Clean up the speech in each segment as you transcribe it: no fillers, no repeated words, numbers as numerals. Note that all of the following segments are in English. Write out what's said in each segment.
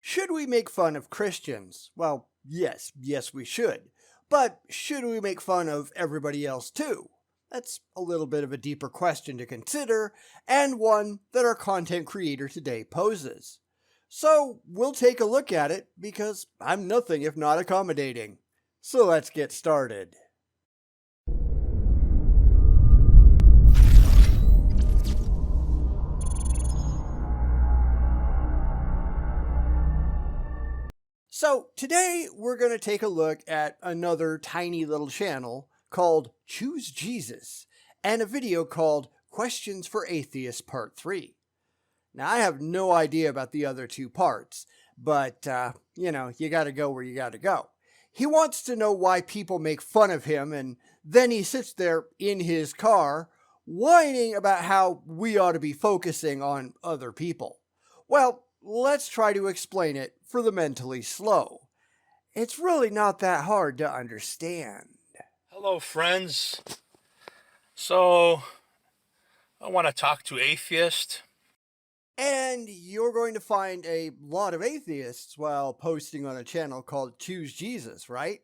Should we make fun of Christians? Well, yes, we should. But should we make fun of everybody else too? That's a little bit of a deeper question to consider, and one that our content creator today poses. So we'll take a look at it because I'm nothing if not accommodating. So let's get started. So today we're going to take a look at another tiny little channel called Choose Jesus and a video called Questions for Atheists Part 3. Now I have no idea about the other two parts, but you got to go where you got to go. He wants to know why people make fun of him, and then he sits there in his car whining about how we ought to be focusing on other people. Well, let's try to explain it for the mentally slow. It's really not that hard to understand. Hello, friends. So, I want to talk to atheist. And you're going to find a lot of atheists while posting on a channel called Choose Jesus, right?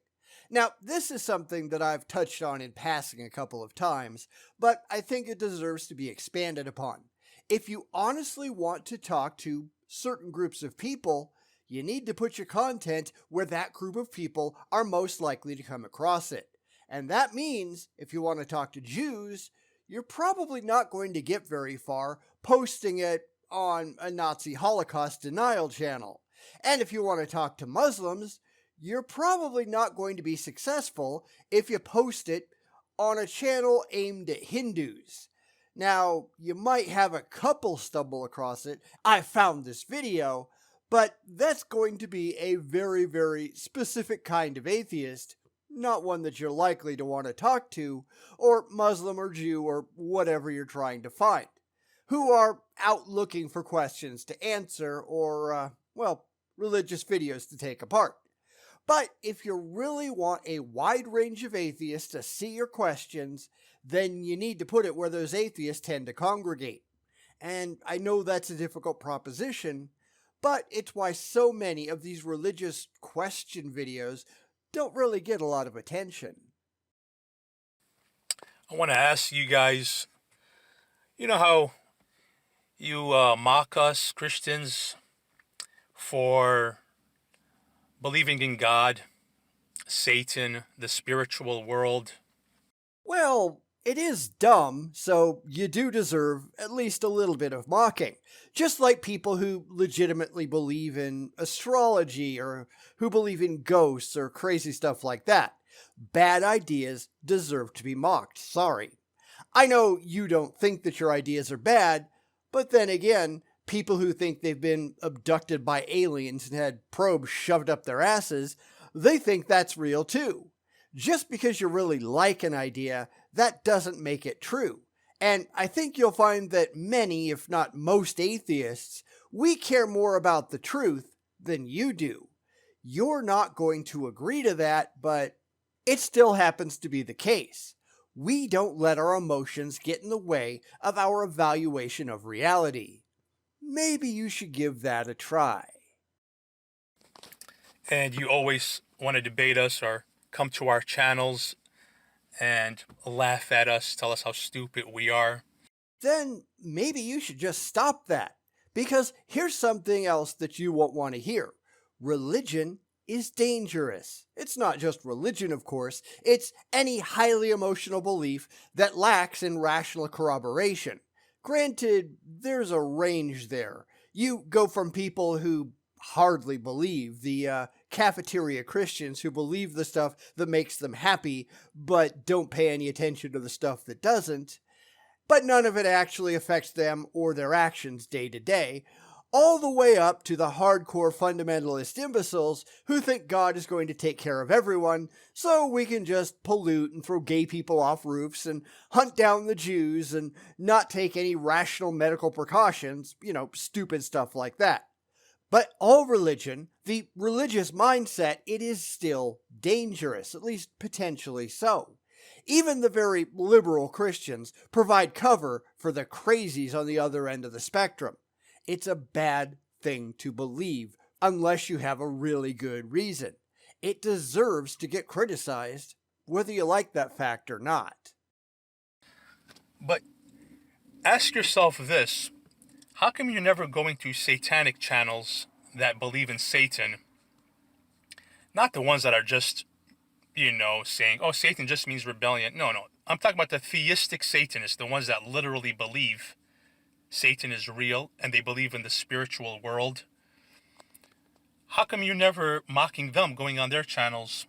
Now, this is something that I've touched on in passing a couple of times, but I think it deserves to be expanded upon. If you honestly want to talk to certain groups of people, you need to put your content where that group of people are most likely to come across it. And that means if you want to talk to Jews, you're probably not going to get very far posting it on a Nazi Holocaust denial channel. And if you want to talk to Muslims, you're probably not going to be successful if you post it on a channel aimed at Hindus. Now, you might have a couple stumble across it. I found this video, but that's going to be a very, very specific kind of atheist, not one that you're likely to want to talk to, or Muslim or Jew or whatever you're trying to find, who are out looking for questions to answer or, religious videos to take apart. But if you really want a wide range of atheists to see your questions, then you need to put it where those atheists tend to congregate. And I know that's a difficult proposition, but it's why so many of these religious question videos don't really get a lot of attention. I want to ask you guys, you know how you mock us Christians for believing in God, Satan, the spiritual world? Well, it is dumb, so you do deserve at least a little bit of mocking. Just like people who legitimately believe in astrology or who believe in ghosts or crazy stuff like that. Bad ideas deserve to be mocked, sorry. I know you don't think that your ideas are bad, but then again, people who think they've been abducted by aliens and had probes shoved up their asses, they think that's real too. Just because you really like an idea, that doesn't make it true. And I think you'll find that many, if not most atheists, we care more about the truth than you do. You're not going to agree to that, but it still happens to be the case. We don't let our emotions get in the way of our evaluation of reality. Maybe you should give that a try. And you always want to debate us or come to our channels and laugh at us, tell us how stupid we are. Then maybe you should just stop that. Because here's something else that you won't want to hear. Religion is dangerous. It's not just religion, of course. It's any highly emotional belief that lacks in rational corroboration. Granted, there's a range there. You go from people who hardly believe, the cafeteria Christians who believe the stuff that makes them happy, but don't pay any attention to the stuff that doesn't, but none of it actually affects them or their actions day to day, all the way up to the hardcore fundamentalist imbeciles who think God is going to take care of everyone, so we can just pollute and throw gay people off roofs and hunt down the Jews and not take any rational medical precautions, stupid stuff like that. But all religion, the religious mindset, it is still dangerous, at least potentially so. Even the very liberal Christians provide cover for the crazies on the other end of the spectrum. It's a bad thing to believe unless you have a really good reason. It deserves to get criticized, whether you like that fact or not. But ask yourself this: how come you're never going to satanic channels that believe in Satan? Not the ones that are just, saying, oh, Satan just means rebellion. No, no. I'm talking about the theistic Satanists, the ones that literally believe Satan is real and they believe in the spiritual world. How come you're never mocking them, going on their channels?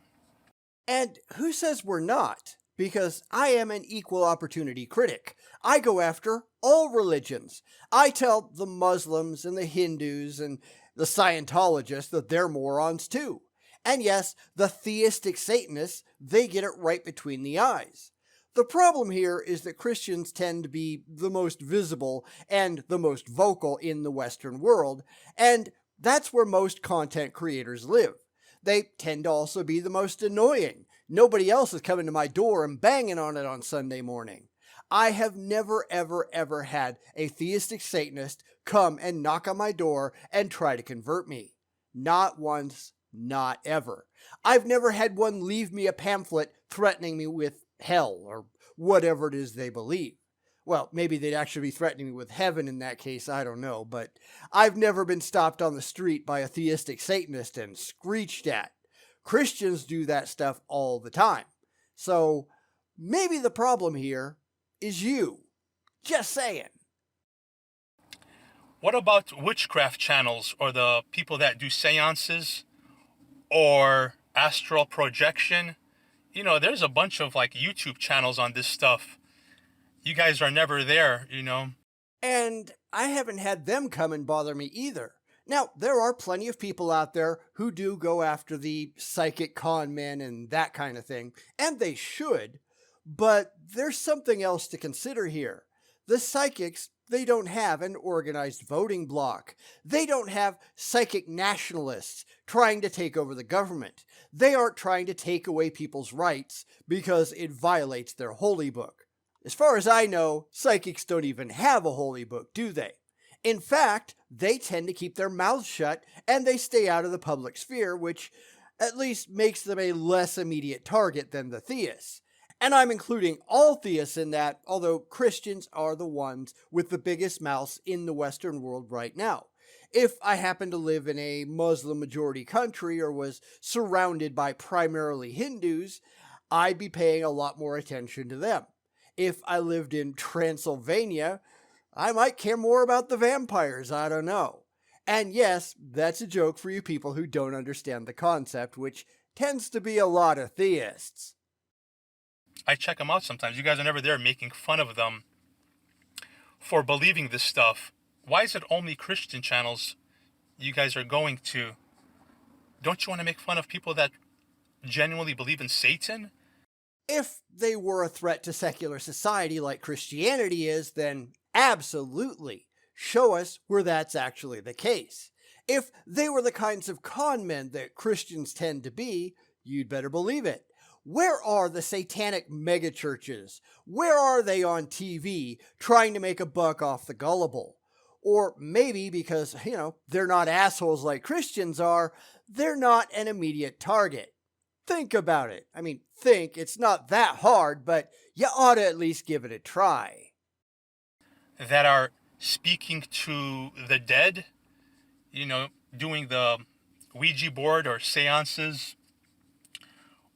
And who says we're not? Because I am an equal opportunity critic. I go after all religions. I tell the Muslims and the Hindus and the Scientologists that they're morons too. And yes, the theistic Satanists, they get it right between the eyes. The problem here is that Christians tend to be the most visible and the most vocal in the Western world, and that's where most content creators live. They tend to also be the most annoying. Nobody else is coming to my door and banging on it on Sunday morning. I have never, ever, ever had a theistic Satanist come and knock on my door and try to convert me. Not once, not ever. I've never had one leave me a pamphlet threatening me with hell or whatever it is they believe. Well, maybe they'd actually be threatening me with heaven in that case, I don't know, but I've never been stopped on the street by a theistic Satanist and screeched at. Christians do that stuff all the time. So maybe the problem here is you. Just saying. What about witchcraft channels or the people that do seances or astral projection? There's a bunch of like YouTube channels on this stuff. You guys are never there. And I haven't had them come and bother me either. Now, there are plenty of people out there who do go after the psychic con men and that kind of thing, and they should, but there's something else to consider here. The psychics, they don't have an organized voting bloc. They don't have psychic nationalists trying to take over the government. They aren't trying to take away people's rights because it violates their holy book. As far as I know, psychics don't even have a holy book, do they? In fact, they tend to keep their mouths shut and they stay out of the public sphere, which at least makes them a less immediate target than the theists. And I'm including all theists in that, although Christians are the ones with the biggest mouths in the Western world right now. If I happened to live in a Muslim majority country or was surrounded by primarily Hindus, I'd be paying a lot more attention to them. If I lived in Transylvania, I might care more about the vampires, I don't know. And yes, that's a joke for you people who don't understand the concept, which tends to be a lot of theists. I check them out sometimes. You guys are never there making fun of them for believing this stuff. Why is it only Christian channels you guys are going to? Don't you want to make fun of people that genuinely believe in Satan? If they were a threat to secular society like Christianity is, then absolutely show us where that's actually the case. If they were the kinds of con men that Christians tend to be, you'd better believe it. Where are the satanic megachurches? Where are they on TV trying to make a buck off the gullible? Or maybe because, they're not assholes like Christians are, they're not an immediate target. Think about it. It's not that hard, but you ought to at least give it a try. That are speaking to the dead, doing the Ouija board or seances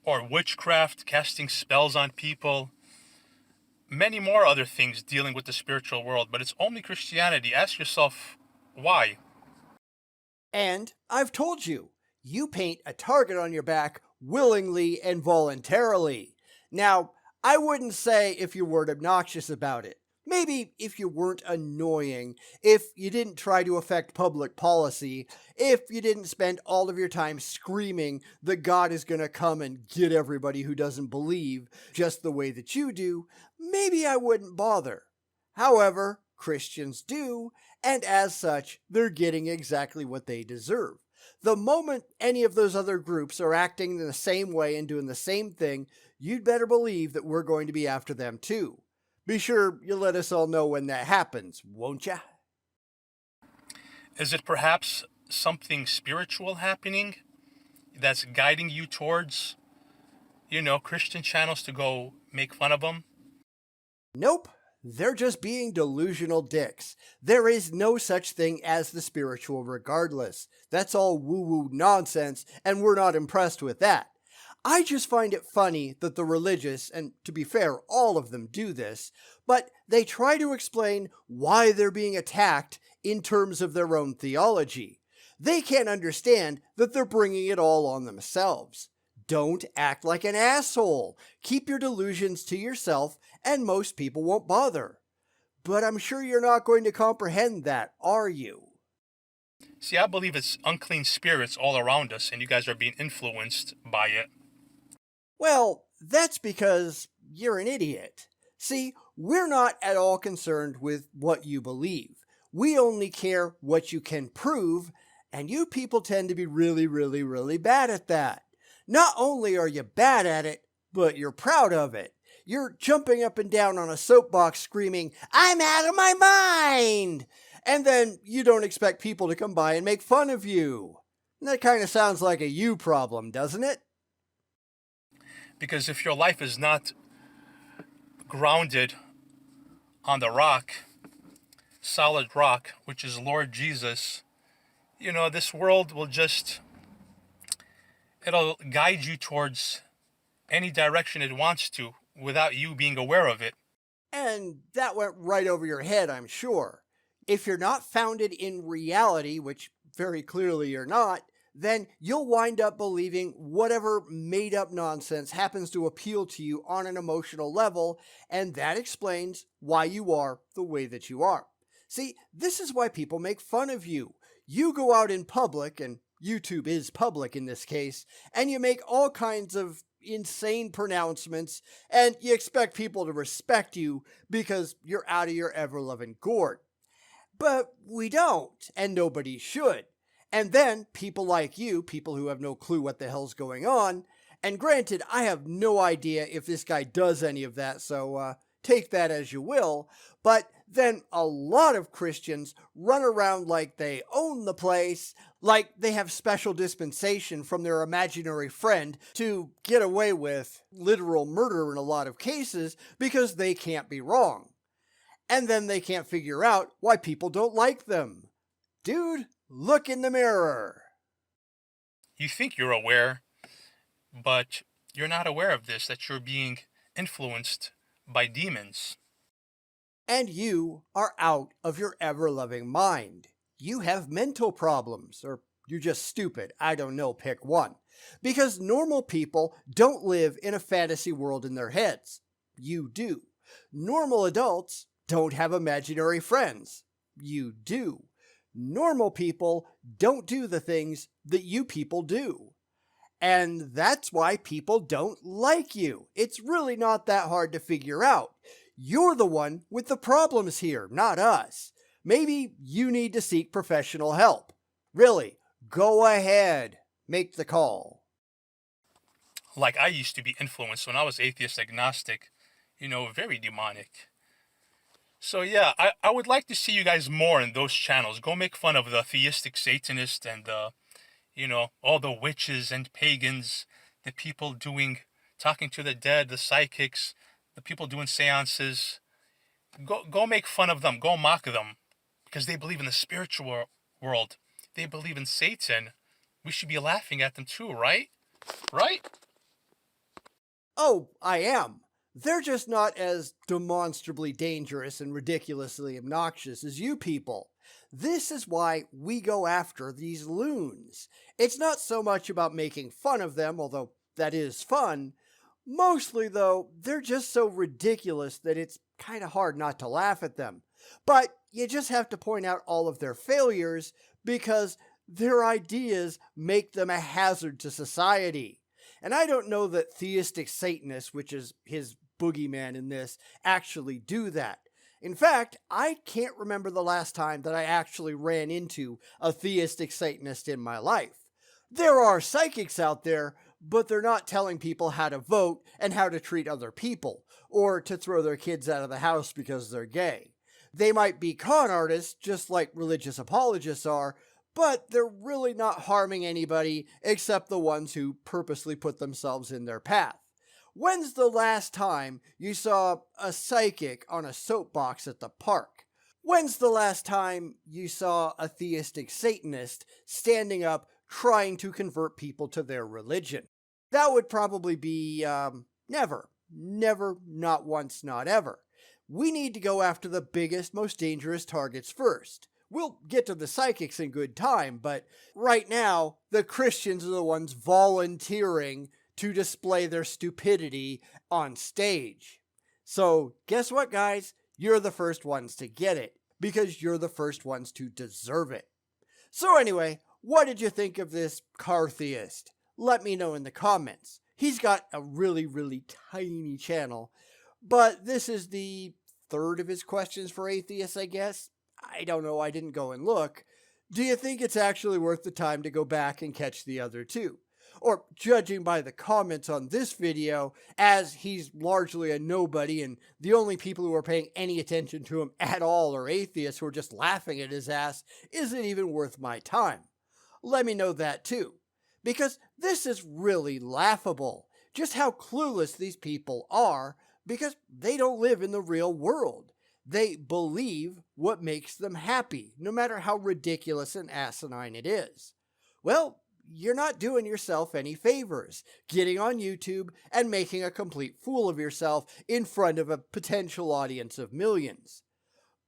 or witchcraft, casting spells on people, many more other things dealing with the spiritual world, but it's only Christianity. Ask yourself why. And I've told you, you paint a target on your back willingly and voluntarily. Now, I wouldn't say if you weren't obnoxious about it. Maybe if you weren't annoying, if you didn't try to affect public policy, if you didn't spend all of your time screaming that God is going to come and get everybody who doesn't believe just the way that you do, maybe I wouldn't bother. However, Christians do, and as such, they're getting exactly what they deserve. The moment any of those other groups are acting in the same way and doing the same thing, you'd better believe that we're going to be after them too. Be sure you let us all know when that happens, won't ya? Is it perhaps something spiritual happening that's guiding you towards, Christian channels to go make fun of them? Nope, they're just being delusional dicks. There is no such thing as the spiritual regardless. That's all woo-woo nonsense, and we're not impressed with that. I just find it funny that the religious, and to be fair, all of them do this, but they try to explain why they're being attacked in terms of their own theology. They can't understand that they're bringing it all on themselves. Don't act like an asshole. Keep your delusions to yourself, and most people won't bother. But I'm sure you're not going to comprehend that, are you? See, I believe it's unclean spirits all around us, and you guys are being influenced by it. Well, that's because you're an idiot. See, we're not at all concerned with what you believe. We only care what you can prove, and you people tend to be really, really, really bad at that. Not only are you bad at it, but you're proud of it. You're jumping up and down on a soapbox screaming, "I'm out of my mind!" And then you don't expect people to come by and make fun of you. That kind of sounds like a you problem, doesn't it? Because if your life is not grounded on the rock, solid rock, which is Lord Jesus, this world will it'll guide you towards any direction it wants to without you being aware of it. And that went right over your head, I'm sure. If you're not founded in reality, which very clearly you're not, then you'll wind up believing whatever made up nonsense happens to appeal to you on an emotional level, and that explains why you are the way that you are. See, this is why people make fun of you. You go out in public, and YouTube is public in this case, and you make all kinds of insane pronouncements, and you expect people to respect you because you're out of your ever-loving gourd. But we don't, and nobody should. And then people like you, people who have no clue what the hell's going on, and granted, I have no idea if this guy does any of that, so take that as you will, but then a lot of Christians run around like they own the place, like they have special dispensation from their imaginary friend to get away with literal murder in a lot of cases because they can't be wrong. And then they can't figure out why people don't like them. Dude, look in the mirror. You think you're aware, but you're not aware of this, that you're being influenced by demons. And you are out of your ever-loving mind. You have mental problems, or you're just stupid. I don't know, pick one. Because normal people don't live in a fantasy world in their heads. You do. Normal adults don't have imaginary friends. You do. Normal people don't do the things that you people do. And that's why people don't like you. It's really not that hard to figure out. You're the one with the problems here, not us. Maybe you need to seek professional help. Really, go ahead. Make the call. Like I used to be influenced when I was atheist agnostic, very demonic. So yeah, I would like to see you guys more in those channels. Go make fun of the theistic Satanist and all the witches and pagans, the people talking to the dead, the psychics, the people doing seances. Go make fun of them. Go mock them, because they believe in the spiritual world. They believe in Satan. We should be laughing at them too, right? Right? Oh, I am. They're just not as demonstrably dangerous and ridiculously obnoxious as you people. This is why we go after these loons. It's not so much about making fun of them, although that is fun. Mostly, though, they're just so ridiculous that it's kind of hard not to laugh at them. But you just have to point out all of their failures because their ideas make them a hazard to society. And I don't know that theistic Satanists, which is his boogeyman in this, actually do that. In fact, I can't remember the last time that I actually ran into a theistic Satanist in my life. There are psychics out there, but they're not telling people how to vote and how to treat other people, or to throw their kids out of the house because they're gay. They might be con artists, just like religious apologists are, but they're really not harming anybody except the ones who purposely put themselves in their path. When's the last time you saw a psychic on a soapbox at the park? When's the last time you saw a theistic Satanist standing up trying to convert people to their religion? That would probably be never. Never, not once, not ever. We need to go after the biggest, most dangerous targets first. We'll get to the psychics in good time, but right now, the Christians are the ones volunteering to display their stupidity on stage. So, guess what, guys? You're the first ones to get it, because you're the first ones to deserve it. So anyway, what did you think of this Cartheist? Let me know in the comments. He's got a really, really tiny channel, but this is the third of his questions for atheists, I guess. I don't know, I didn't go and look. Do you think it's actually worth the time to go back and catch the other two? Or, judging by the comments on this video, as he's largely a nobody and the only people who are paying any attention to him at all are atheists who are just laughing at his ass, is it even worth my time? Let me know that too. Because this is really laughable, just how clueless these people are, because they don't live in the real world. They believe what makes them happy, no matter how ridiculous and asinine it is. Well, you're not doing yourself any favors, getting on YouTube and making a complete fool of yourself in front of a potential audience of millions.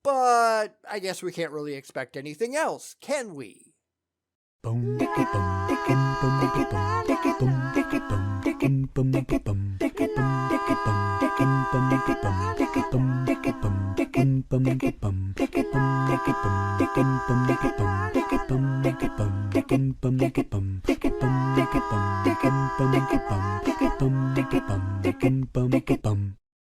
But I guess we can't really expect anything else, can we?